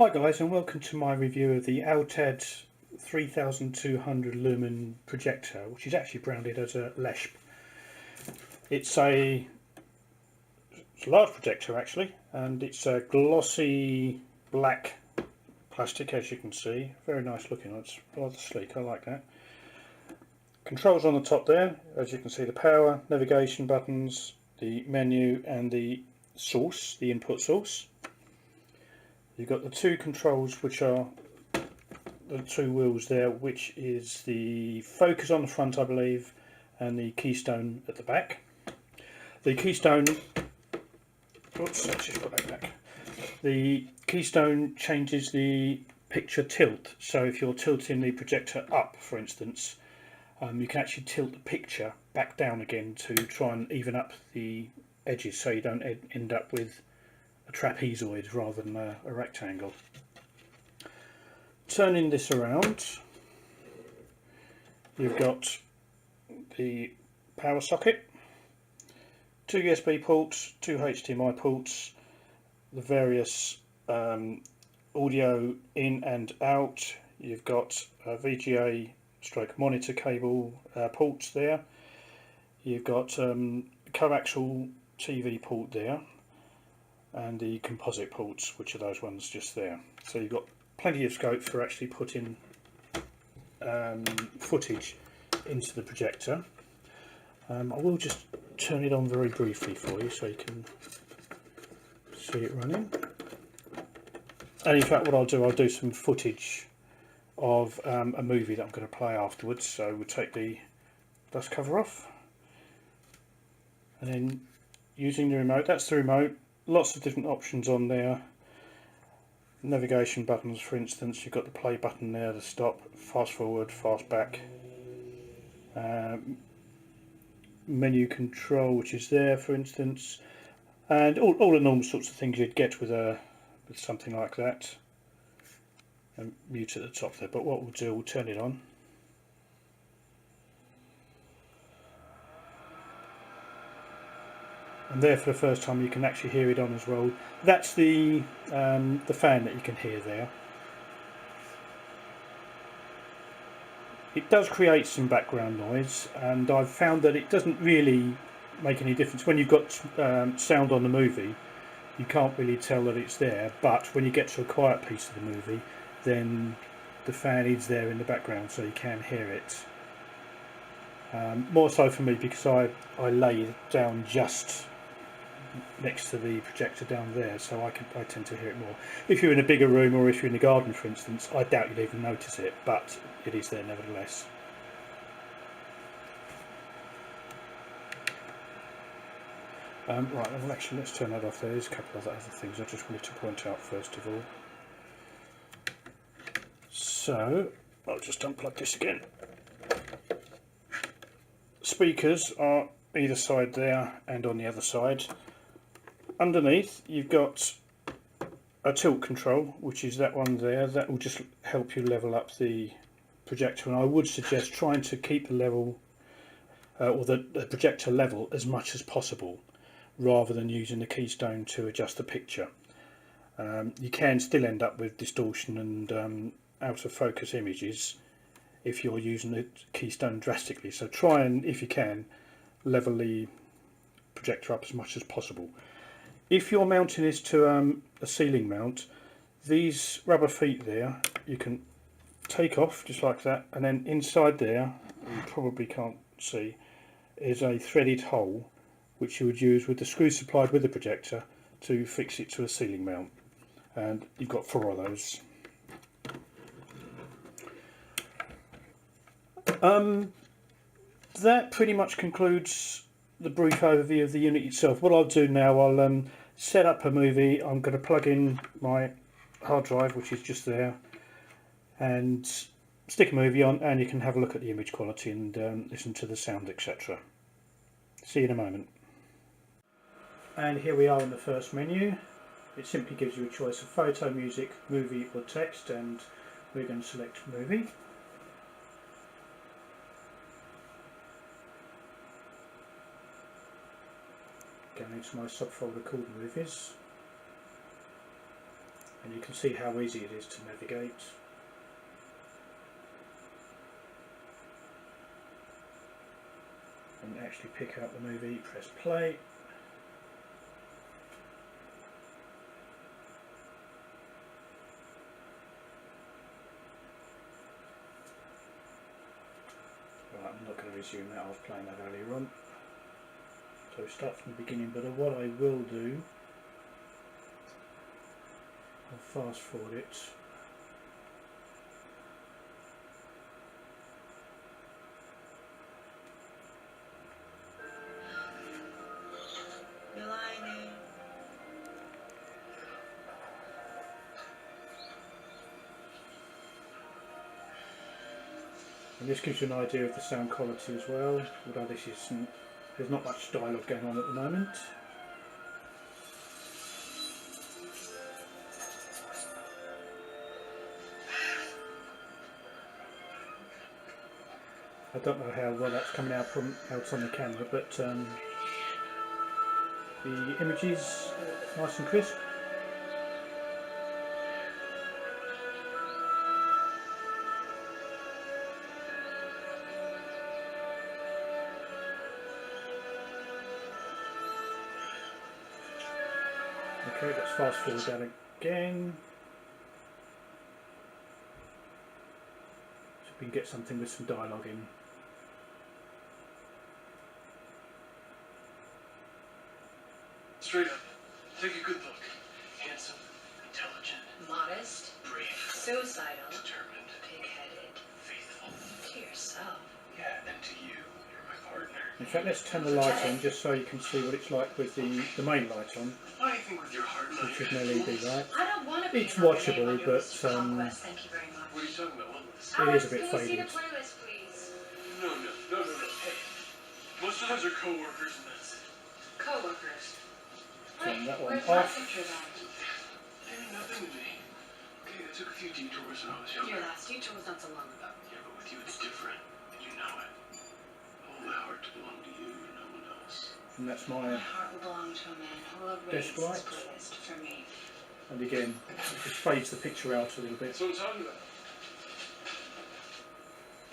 Hi guys, and welcome to my review of the OUTAD 3200 lumen projector, which is actually branded as a LeSHP. It's a large projector actually, and it's a glossy black plastic, as you can see. Very nice looking. It's rather sleek, I like that. Controls on the top there, as you can see, the power, navigation buttons, the menu and the source, the input source. You've got the two controls, which are the two wheels there, which is the focus on the front, I believe, and the keystone at the back. The keystone, oops, let's just put that back. The keystone changes the picture tilt, so if you're tilting the projector up, for instance, you can actually tilt the picture back down again to try and even up the edges, so you don't end up with a trapezoid rather than a rectangle. Turning this around, you've got the power socket, two USB ports, two HDMI ports, the various audio in and out. You've got a VGA stroke monitor cable ports there. You've got coaxial TV port there, and the composite ports, which are those ones just there. So you've got plenty of scope for actually putting footage into the projector. I will just turn it on very briefly for you so you can see it running. And in fact, what I'll do some footage of a movie that I'm going to play afterwards. So we'll take the dust cover off, and then using the remote, that's the remote. Lots of different options on there. Navigation buttons, for instance, you've got the play button there, the stop, fast forward, fast back. Menu control, which is there, for instance, and all the normal sorts of things you'd get with something like that. And mute at the top there. But what we'll do, we'll turn it on. And there, for the first time, you can actually hear it on as well. That's the fan that you can hear there. It does create some background noise, and I've found that it doesn't really make any difference. When you've got sound on the movie, you can't really tell that it's there, but when you get to a quiet piece of the movie, then the fan is there in the background, so you can hear it. More so for me, because I lay down just next to the projector down there, so I tend to hear it more. If you're in a bigger room, or if you're in the garden, for instance, I doubt you'd even notice it, but it is there nevertheless. Right, well actually let's turn that off. There's a couple of other things I just wanted to point out first of all. So I'll just unplug this again. Speakers are either side there and on the other side. Underneath you've got a tilt control, which is that one there. That will just help you level up the projector, and I would suggest trying to keep the level or the projector level as much as possible, rather than using the keystone to adjust the picture. You can still end up with distortion and out of focus images if you're using the keystone drastically. So try and, if you can, level the projector up as much as possible. If you're mounting this to a ceiling mount, these rubber feet there you can take off just like that, and then inside there, you probably can't see, is a threaded hole which you would use with the screws supplied with the projector to fix it to a ceiling mount, and you've got 4 of those. That pretty much concludes the brief overview of the unit itself. What I'll do now, I'll set up a movie. I'm going to plug in my hard drive, which is just there, and stick a movie on, and you can have a look at the image quality and listen to the sound, etc. See you in a moment. And here we are in the first menu. It simply gives you a choice of photo, music, movie or text, and we're going to select movie. Going into my subfolder called movies. and you can see how easy it is to navigate. And actually pick out the movie, press play. Right, I'm not going to resume that, I was playing that earlier on. So start from the beginning, but what I will do, I'll fast forward it. And this gives you an idea of the sound quality as well, although there's not much dialogue going on at the moment. I don't know how well that's coming out on the camera, but the image is nice and crisp. Okay, let's fast forward that again. So we can get something with some dialogue in. Straight up, take a good look. Handsome, intelligent, modest, brave, suicidal, determined, pig-headed, faithful. to yourself. Yeah, and to you. You're my partner. In fact, let's turn the light on just so you can see what it's like with the main light on, I think with your heart and which is an LED light. I don't want to be It's another watchable, name on your but, list of conquests, thank you very much. What are you talking about? What list? It is a bit Can we see the faded. playlist, please? No. Hey, most of those are co-workers and that's it. Co-workers. Turn that one Where's my off. picture then? They mean nothing to me. Okay, I took a few detours when I was younger. Your last teacher was not so long ago. Yeah, but with you it's different. And you know it. I want my heart to belong to you and no one else. And that's My my, heart will belong to a man who will erase Desk this light. playlist for me. and again, it just fades the picture out a little bit. That's what I'm talking about.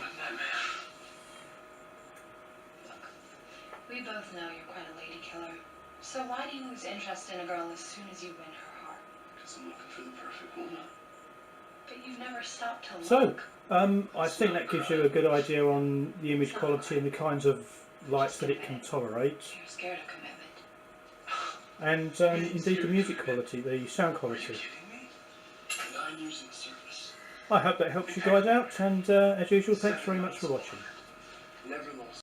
I'm that man. Look, we both know you're quite a lady killer. So why do you lose interest in a girl as soon as you win her heart? Because I'm looking for the perfect woman. But you've never stopped to So, look. I think that gives you a good idea on the image quality and the kinds of lights that it can tolerate. You're scared of commitment. And indeed the music quality, the sound Are you quality. kidding me? 9 years in the service. I hope that helps you guys out, and as usual, thanks very much for watching. Never lost.